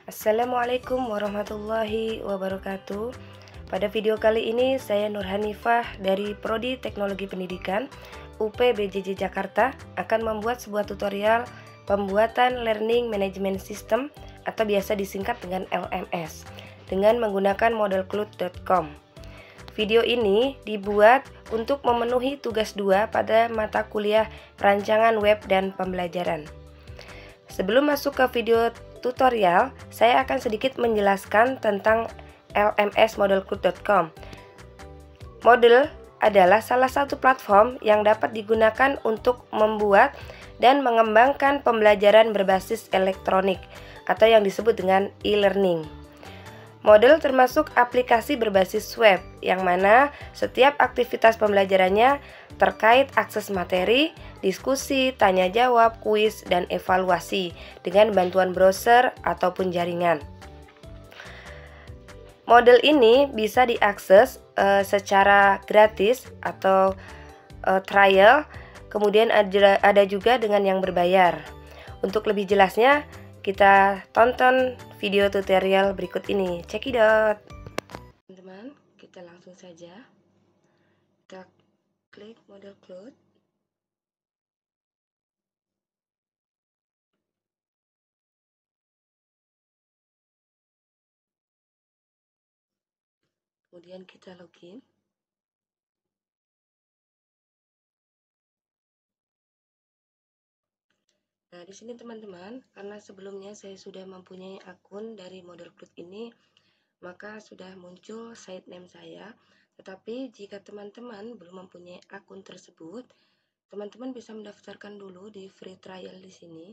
Assalamualaikum warahmatullahi wabarakatuh. Pada video kali ini saya Nur Hanifah dari Prodi Teknologi Pendidikan UPBJJ Jakarta akan membuat sebuah tutorial pembuatan Learning Management System atau biasa disingkat dengan LMS dengan menggunakan model cloud.com. Video ini dibuat untuk memenuhi tugas 2 pada mata kuliah Perancangan Web dan Pembelajaran. Sebelum masuk ke video tutorial, saya akan sedikit menjelaskan tentang LMS modelcloud.com. Moodle adalah salah satu platform yang dapat digunakan untuk membuat dan mengembangkan pembelajaran berbasis elektronik atau yang disebut dengan e-learning. Moodle termasuk aplikasi berbasis web yang mana setiap aktivitas pembelajarannya terkait akses materi, diskusi, tanya jawab, kuis, dan evaluasi dengan bantuan browser ataupun jaringan. Moodle ini bisa diakses secara gratis atau trial, kemudian ada juga dengan yang berbayar. Untuk lebih jelasnya, kita tonton video tutorial berikut ini. Cekidot. Teman-teman, kita langsung saja. Kita klik model cloud. Kemudian kita login. Nah, di sini teman-teman, karena sebelumnya saya sudah mempunyai akun dari model cloud ini, maka sudah muncul site name saya. Tetapi jika teman-teman belum mempunyai akun tersebut, teman-teman bisa mendaftarkan dulu di free trial di sini.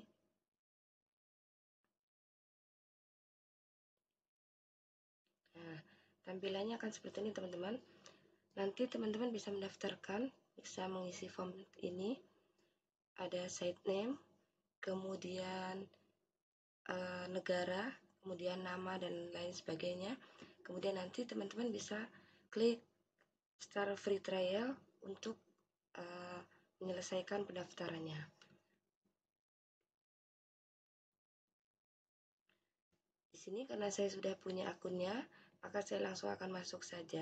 Nah, tampilannya akan seperti ini teman-teman. Nanti teman-teman bisa mendaftarkan, bisa mengisi form ini. Ada site name, kemudian negara, kemudian nama dan lain sebagainya. Kemudian nanti teman-teman bisa klik start free trial untuk menyelesaikan pendaftarannya. Di sini karena saya sudah punya akunnya, maka saya langsung akan masuk saja.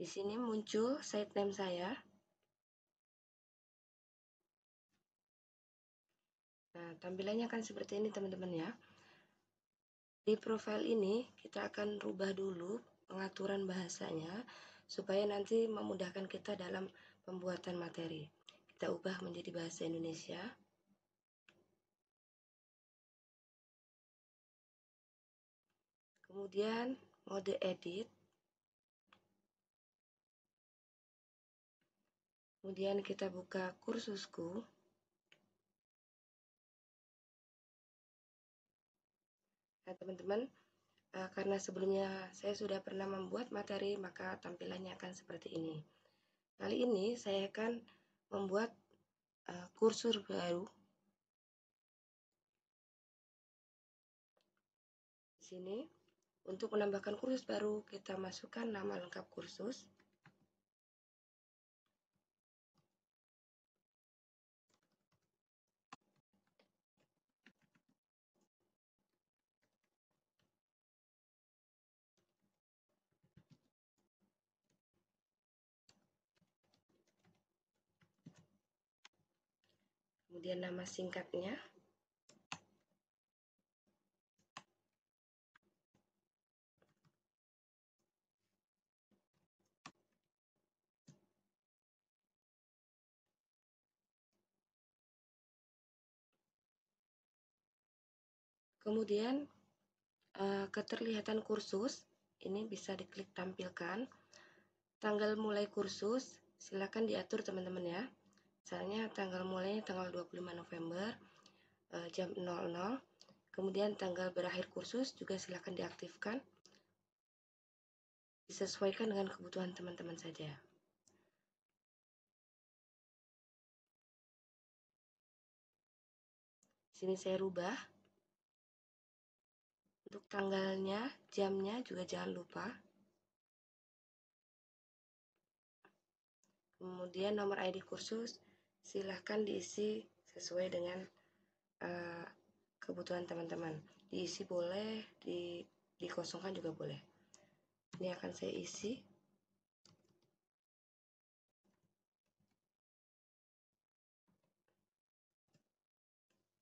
Di sini muncul site name saya. Nah, tampilannya akan seperti ini teman-teman ya. Di profil ini kita akan rubah dulu pengaturan bahasanya supaya nanti memudahkan kita dalam pembuatan materi. Kita ubah menjadi bahasa Indonesia. Kemudian mode edit. Kemudian kita buka kursusku. Nah, teman-teman, karena sebelumnya saya sudah pernah membuat materi, maka tampilannya akan seperti ini. Kali ini saya akan membuat kursus baru. Di sini, untuk menambahkan kursus baru, kita masukkan nama lengkap kursus. Kemudian nama singkatnya. Kemudian keterlihatan kursus ini bisa diklik tampilkan. Tanggal mulai kursus silakan diatur teman-teman ya. Misalnya tanggal mulainya tanggal 25 November jam 00. Kemudian tanggal berakhir kursus juga silakan diaktifkan. Disesuaikan dengan kebutuhan teman-teman saja. Sini saya rubah. Untuk tanggalnya, jamnya juga jangan lupa. Kemudian nomor ID kursus silahkan diisi sesuai dengan uh, kebutuhan teman-teman. Diisi boleh, dikosongkan juga boleh. Ini akan saya isi.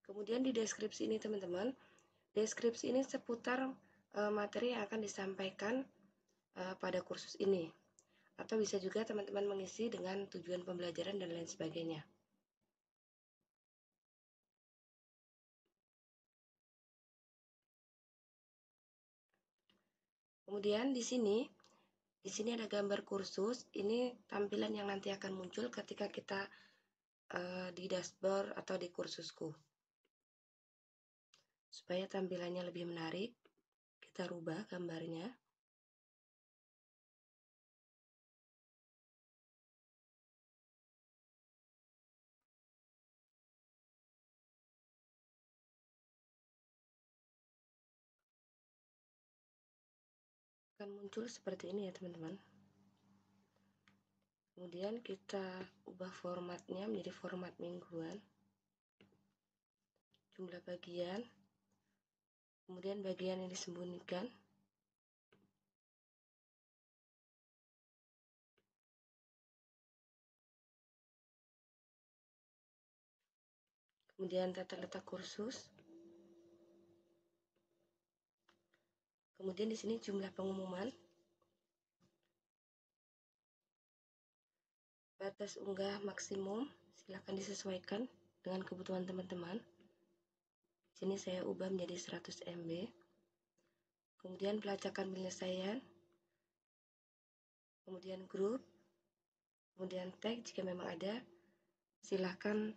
Kemudian di deskripsi ini teman-teman, deskripsi ini seputar materi yang akan disampaikan pada kursus ini. Atau bisa juga teman-teman mengisi dengan tujuan pembelajaran dan lain sebagainya. Kemudian di sini ada gambar kursus. Ini tampilan yang nanti akan muncul ketika kita di dashboard atau di kursusku. Supaya tampilannya lebih menarik, kita rubah gambarnya. Akan muncul seperti ini ya teman-teman. Kemudian kita ubah formatnya menjadi format mingguan. Jumlah bagian. Kemudian bagian yang disembunyikan. Kemudian tata letak kursus. Kemudian di sini jumlah pengumuman. Batas unggah maksimum silakan disesuaikan dengan kebutuhan teman-teman. Di sini saya ubah menjadi 100 MB. Kemudian pelacakan penyelesaian. Kemudian grup. Kemudian tag jika memang ada, silahkan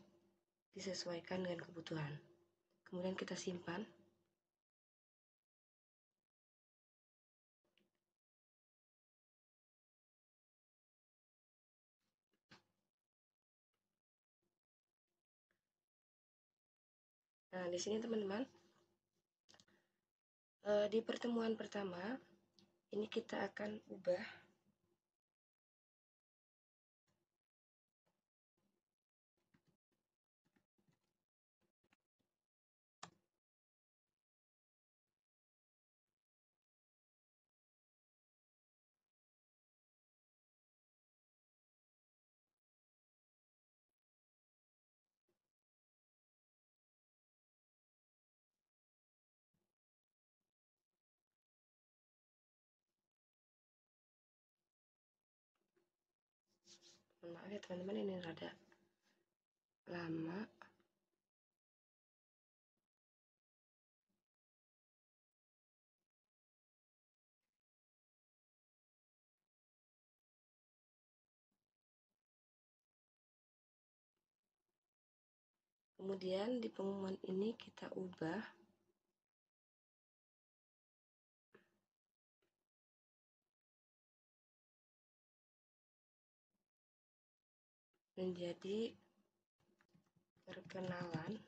disesuaikan dengan kebutuhan. Kemudian kita simpan. Nah, di sini teman-teman, di pertemuan pertama, ini kita akan ubah maaf ya teman-teman, ini rada lama. Kemudian di pengumuman ini kita ubah menjadi perkenalan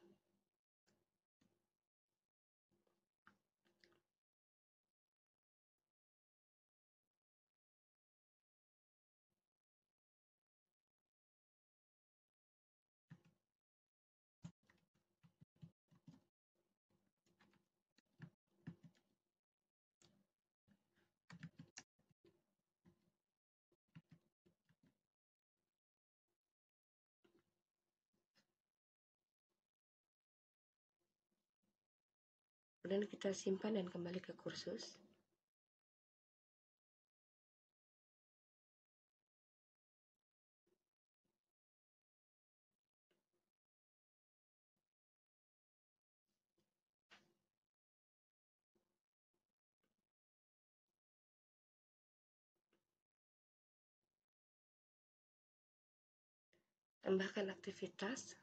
kemudian kita simpan dan kembali ke kursus. Tambahkan aktivitas.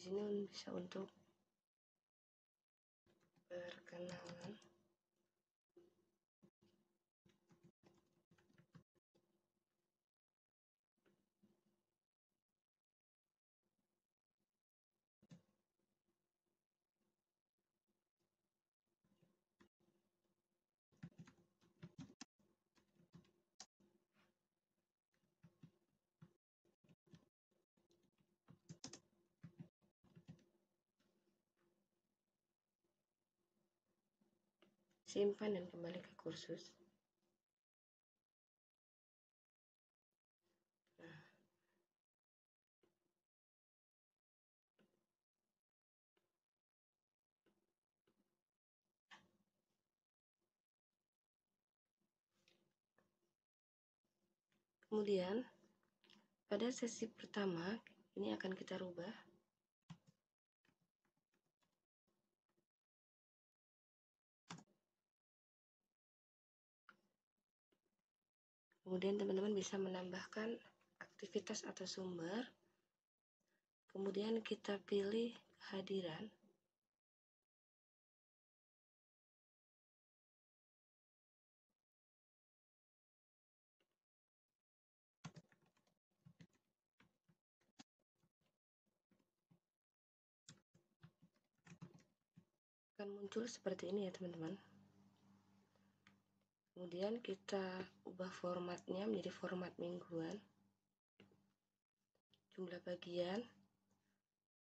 Di sini bisa untuk perkenalan. simpan dan kembali ke kursus. Nah, kemudian pada sesi pertama ini akan kita rubah. Kemudian teman-teman bisa menambahkan aktivitas atau sumber. Kemudian kita pilih kehadiran. Akan muncul seperti ini ya teman-teman. Kemudian kita ubah formatnya menjadi format mingguan. Jumlah bagian.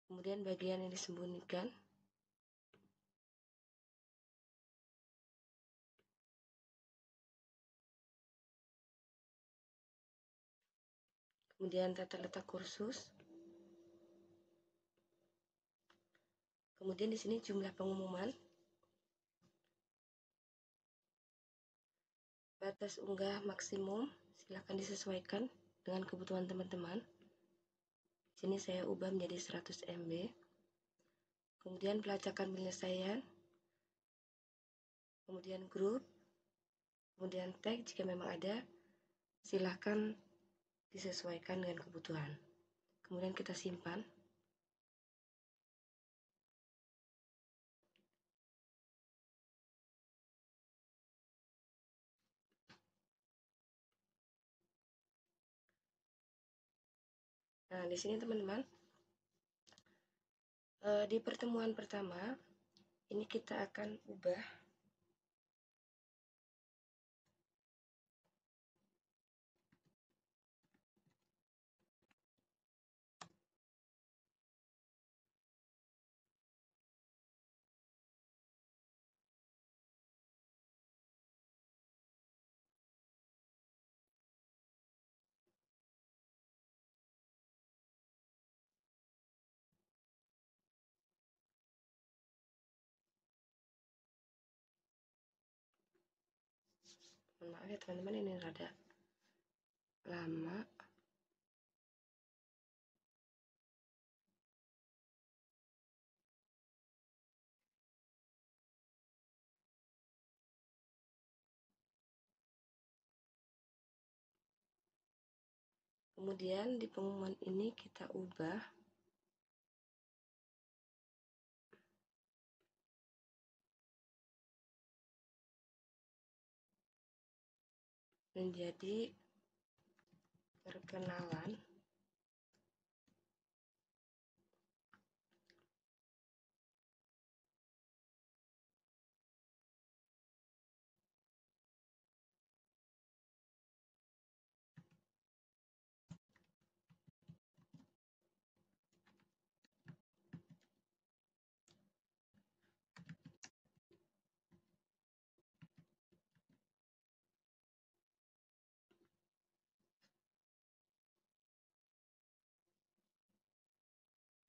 Kemudian bagian yang disembunyikan. Kemudian tata letak kursus. Kemudian di sini jumlah pengumuman. Batas unggah maksimum silakan disesuaikan dengan kebutuhan teman-teman. Di sini saya ubah menjadi 100 MB. Kemudian pelacakan penyelesaian. Kemudian grup. Kemudian tag jika memang ada, silakan disesuaikan dengan kebutuhan. Kemudian kita simpan. Nah, di sini teman-teman, di pertemuan pertama ini kita akan ubah maaf ya teman-teman, ini rada lama. Kemudian di pengumuman ini kita ubah menjadi perkenalan.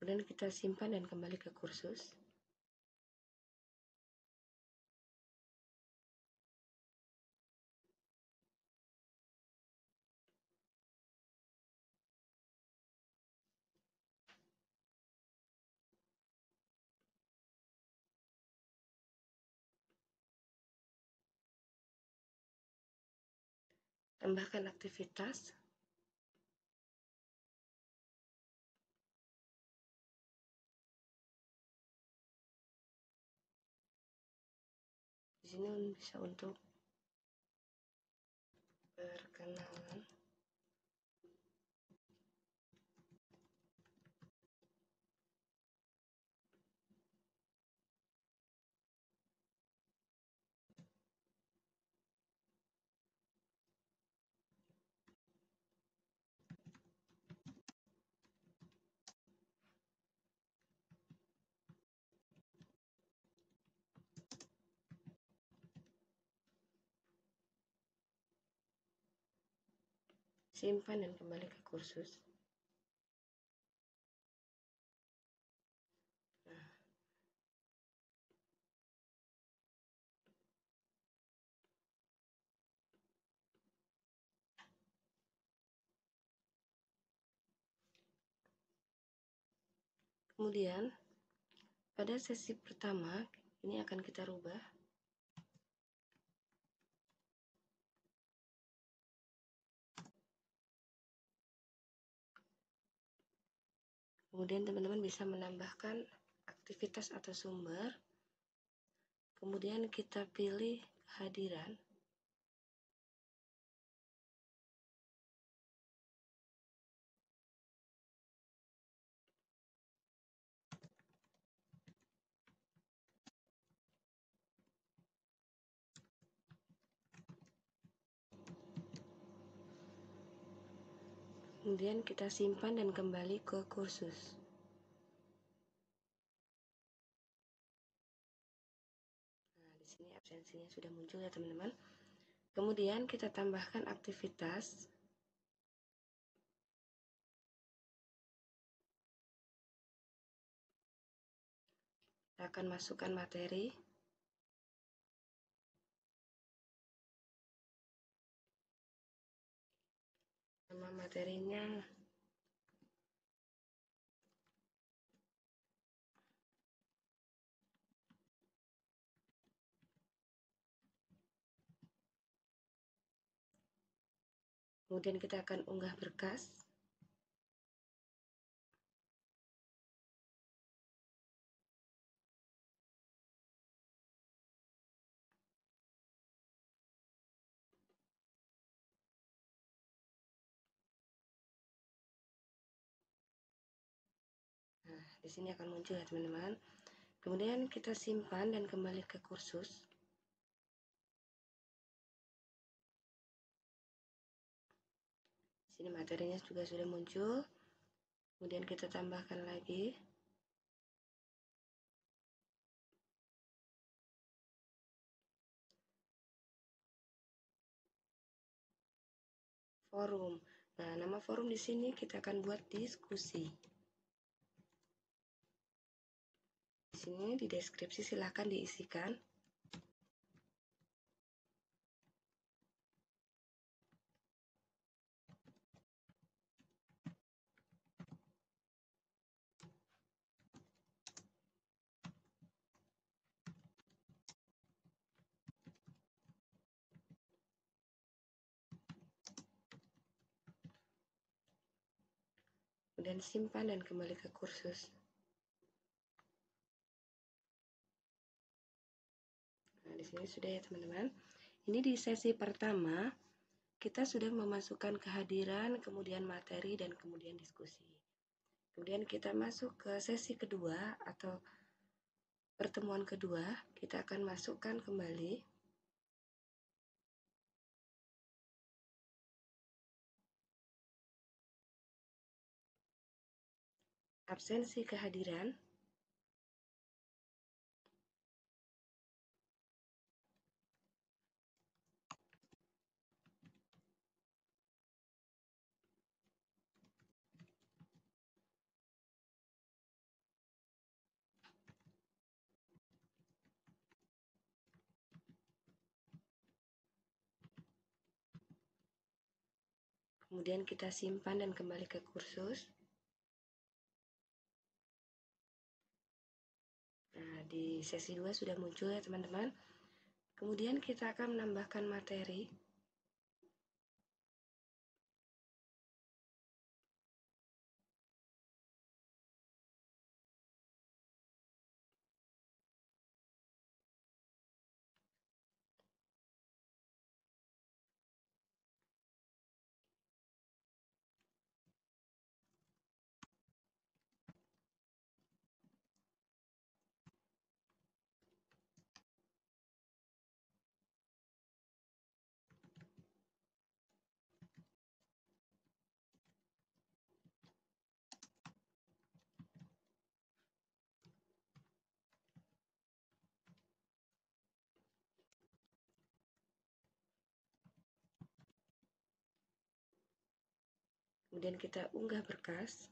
Kemudian kita simpan dan kembali ke kursus. Tambahkan aktivitas. Di sini bisa untuk perkenalan. simpan dan kembali ke kursus. Nah, kemudian pada sesi pertama ini akan kita rubah. Kemudian teman-teman bisa menambahkan aktivitas atau sumber. Kemudian kita pilih kehadiran. Kemudian kita simpan dan kembali ke kursus. Nah, di sini absensinya sudah muncul ya teman-teman. Kemudian kita tambahkan aktivitas. Kita akan masukkan materi. Nama materinya kemudian kita akan unggah berkas. Nah, di sini akan muncul ya teman-teman. Kemudian kita simpan dan kembali ke kursus. Di sini materinya juga sudah muncul. Kemudian kita tambahkan lagi. Forum. Nah, nama forum di sini kita akan buat diskusi. Di sini di deskripsi silakan diisikan. Kemudian simpan dan kembali ke kursus. Nah, di sini sudah ya teman-teman. Ini di sesi pertama kita sudah memasukkan kehadiran, kemudian materi dan kemudian diskusi. Kemudian kita masuk ke sesi kedua atau pertemuan kedua, kita akan masukkan kembali absensi kehadiran. Kemudian kita simpan dan kembali ke kursus. Nah, di sesi 2 sudah muncul ya teman-teman. Kemudian kita akan menambahkan materi. kemudian kita unggah berkas.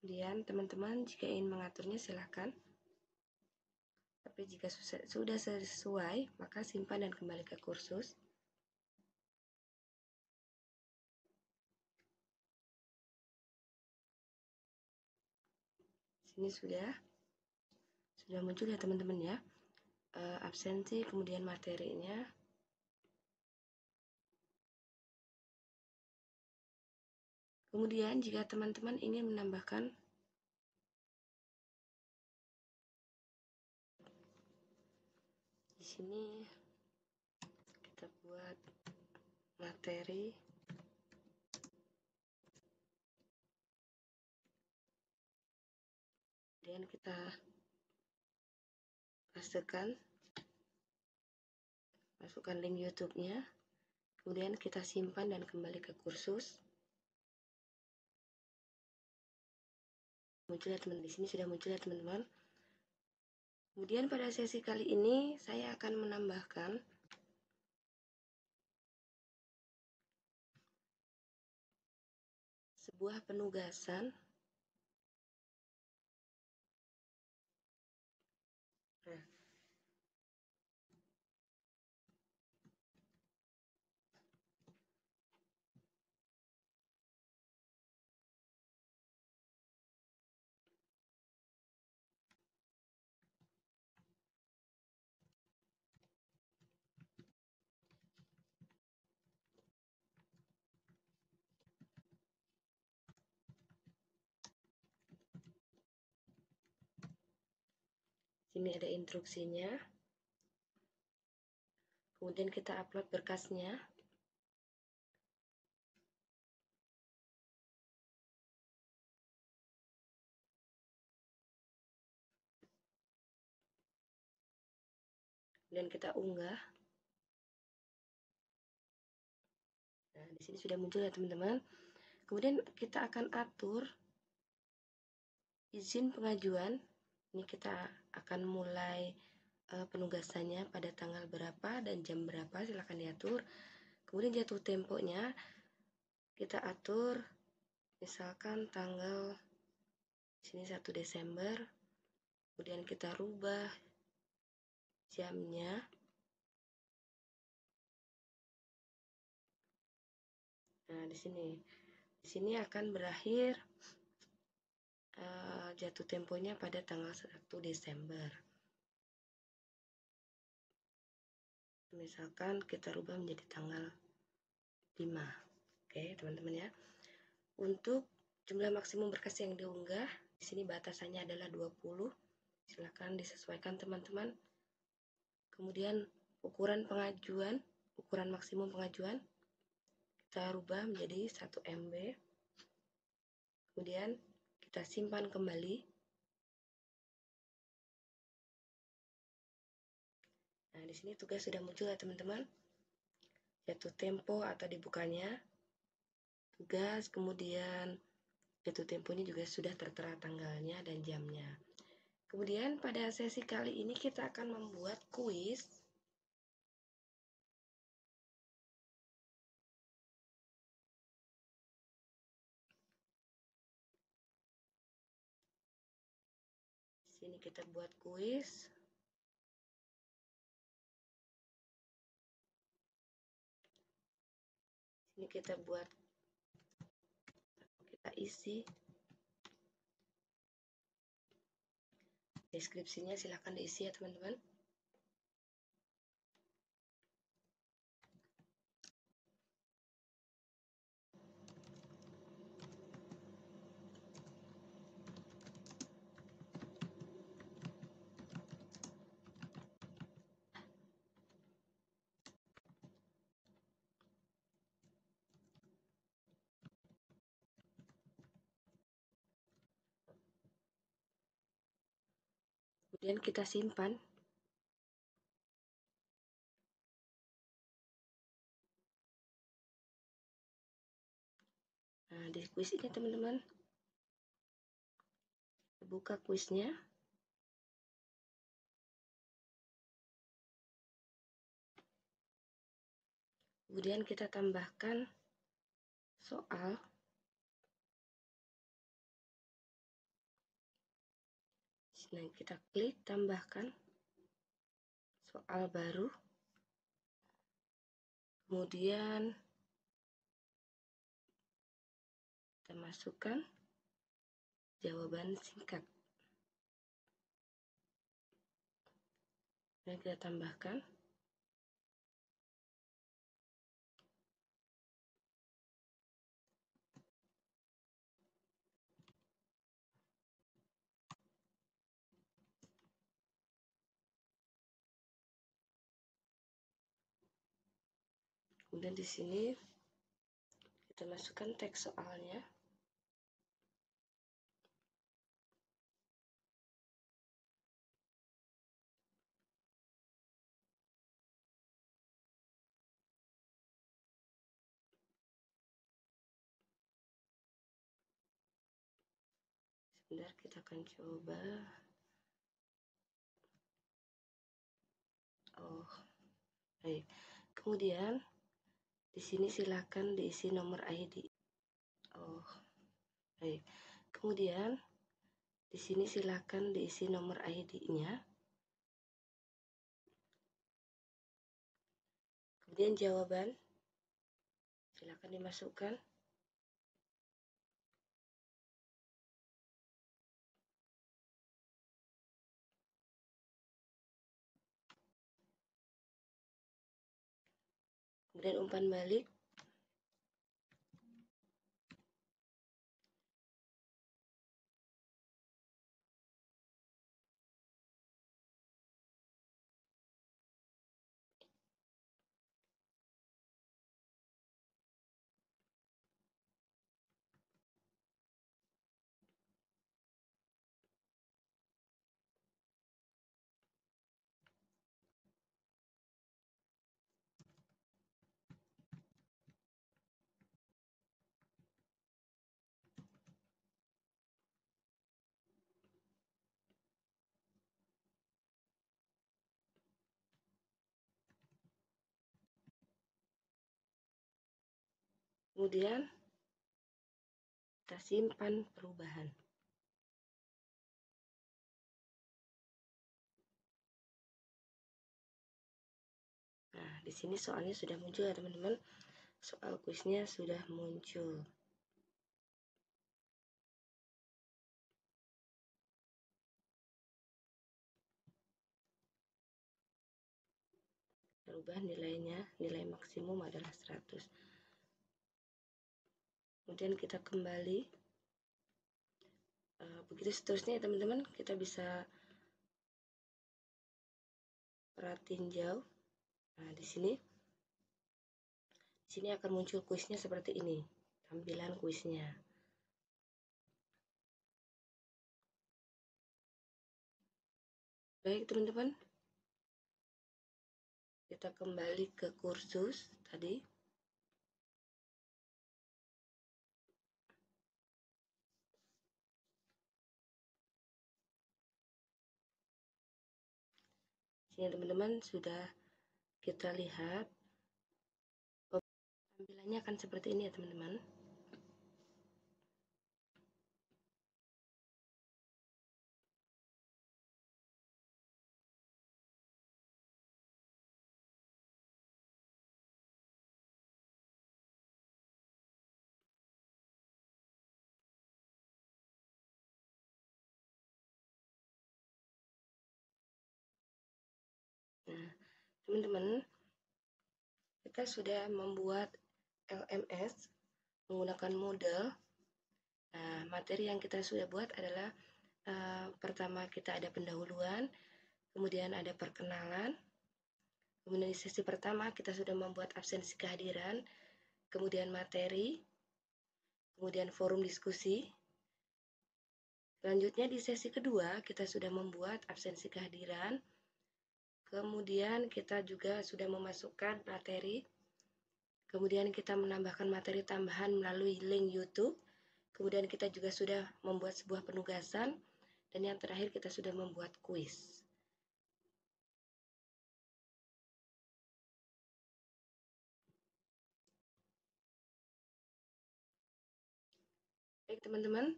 Kemudian teman-teman jika ingin mengaturnya silahkan. Tapi jika sudah sesuai, maka simpan dan kembali ke kursus. Sini sudah muncul ya teman-teman ya. Absensi, kemudian materinya. Kemudian jika teman-teman ingin menambahkan di sini, kita buat materi. Kemudian kita masukkan link YouTube-nya. Kemudian kita simpan dan kembali ke kursus. Muncul ya teman-teman, di sini sudah muncul ya teman-teman. Kemudian pada sesi kali ini saya akan menambahkan sebuah penugasan. Nah, sini ada instruksinya. Kemudian kita upload berkasnya. Dan kita unggah. Nah, di sini sudah muncul ya teman-teman. Kemudian kita akan atur izin pengajuan. Ini kita akan mulai penugasannya pada tanggal berapa dan jam berapa, silahkan diatur. Kemudian jatuh temponya kita atur, misalkan tanggal sini 1 Desember. Kemudian kita rubah jamnya. Nah, di sini akan berakhir jatuh temponya pada tanggal 1 Desember. Misalkan kita rubah menjadi tanggal 5. Oke, teman-teman ya. Untuk jumlah maksimum berkas yang diunggah, di sini batasannya adalah 20. Silakan disesuaikan teman-teman. Kemudian ukuran maksimum pengajuan kita rubah menjadi 1 MB. Kemudian kita simpan kembali. Nah, di sini tugas sudah muncul ya teman-teman. Jatuh tempo atau dibukanya tugas, kemudian jatuh temponya juga sudah tertera tanggalnya dan jamnya. Kemudian pada sesi kali ini kita akan membuat kuis. Di sini kita buat kuis. Ini kita isi deskripsinya, silahkan diisi ya teman-teman. Kemudian kita simpan. Nah, di kuis ini teman-teman, buka kuisnya. Kemudian kita tambahkan soal. Nah, kita klik tambahkan soal baru. Kemudian kita masukkan jawaban singkat. Dan kita tambahkan. Kemudian di sini kita masukkan teks soalnya. Sebentar, kita akan coba. Oh, baik. Kemudian di sini silakan diisi nomor ID. Oh, baik. Kemudian di sini silakan diisi nomor ID-nya. Kemudian jawaban silakan dimasukkan. Kemudian umpan balik. Kemudian kita simpan perubahan. Nah, di sini soalnya sudah muncul ya teman-teman. Soal kuisnya sudah muncul. Berubah nilainya, nilai maksimum adalah 100. Kemudian kita kembali. Begitu seterusnya ya teman-teman, kita bisa tinjau. Nah, di sini akan muncul kuisnya seperti ini, tampilan kuisnya. Baik teman-teman, kita kembali ke kursus tadi. Sini teman-teman sudah kita lihat. Tampilannya akan seperti ini ya teman-teman. Nah, teman-teman, kita sudah membuat LMS menggunakan model. Nah, materi yang kita sudah buat adalah pertama kita ada pendahuluan, kemudian ada perkenalan. Kemudian di sesi pertama kita sudah membuat absensi kehadiran, kemudian materi, kemudian forum diskusi. Selanjutnya di sesi kedua kita sudah membuat absensi kehadiran, kemudian kita juga sudah memasukkan materi, Kemudian kita menambahkan materi tambahan melalui link YouTube. Kemudian kita juga sudah membuat sebuah penugasan. Dan yang terakhir kita sudah membuat kuis. Baik teman-teman,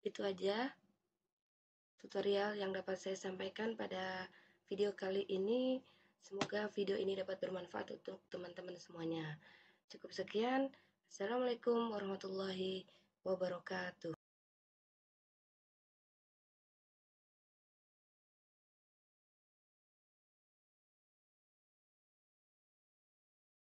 itu aja tutorial yang dapat saya sampaikan pada video kali ini. Semoga video ini dapat bermanfaat untuk teman-teman semuanya. Cukup sekian. Assalamualaikum warahmatullahi wabarakatuh.